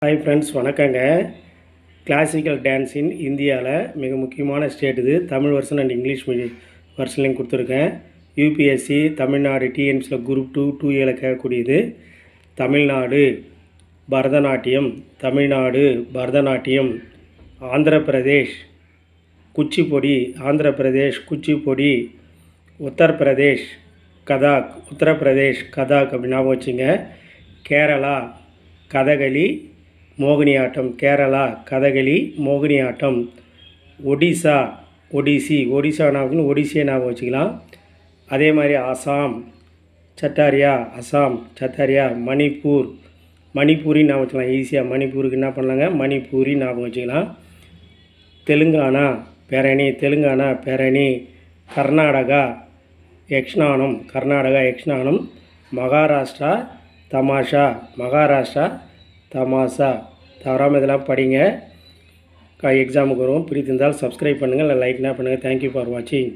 Hi friends, வணக்கங்க. Classical dance in இந்தியாவில் மிக முக்கியமான ஸ்டேட் இது. தமிழ் வெர்ஷன் அண்ட் இங்கிலீஷ் வெர்ஷன்லையும் கொடுத்துருக்கேன். யூபிஎஸ்சி தமிழ்நாடு டிஎன்ஸில் குரூப் 2 2Aல கேட்கக்கூடியது. தமிழ்நாடு பரதநாட்டியம், தமிழ்நாடு பரதநாட்டியம், ஆந்திர பிரதேஷ் குச்சிப்புடி, ஆந்திர பிரதேஷ் குச்சிப்புடி, உத்தரப்பிரதேஷ் கதாக், உத்தரப்பிரதேஷ் கதாக் அப்படி ஞாபகம் வச்சுங்க. கேரளா கதகளி மோகினியாட்டம், கேரளா கதகளி மோகினியாட்டம். ஒடிசா ஒடிசா ஞாபகம், ஒடிசியை ஞாபகம் வச்சுக்கலாம். அதே மாதிரி ஆசாம் சட்டாரியா, அசாம் சட்டாரியா. மணிப்பூரி ஞாபகம் வச்சுக்கலாம் ஈஸியாக. மணிப்பூருக்கு என்ன பண்ணலாங்க, மணிப்பூரி ஞாபகம் வச்சுக்கலாம். தெலுங்கானா பேரணி. கர்நாடகா யக்ஷானம். மகாராஷ்டிரா தமாஷா. தவறாமல் இதெல்லாம் படிங்க. எக்ஸாமுக்கு வரும். பிடித்திருந்தால் சப்ஸ்கிரைப் பண்ணுங்கள், இல்லை லைக்னா பண்ணுங்கள். தேங்க்யூ ஃபார் வாட்சிங்.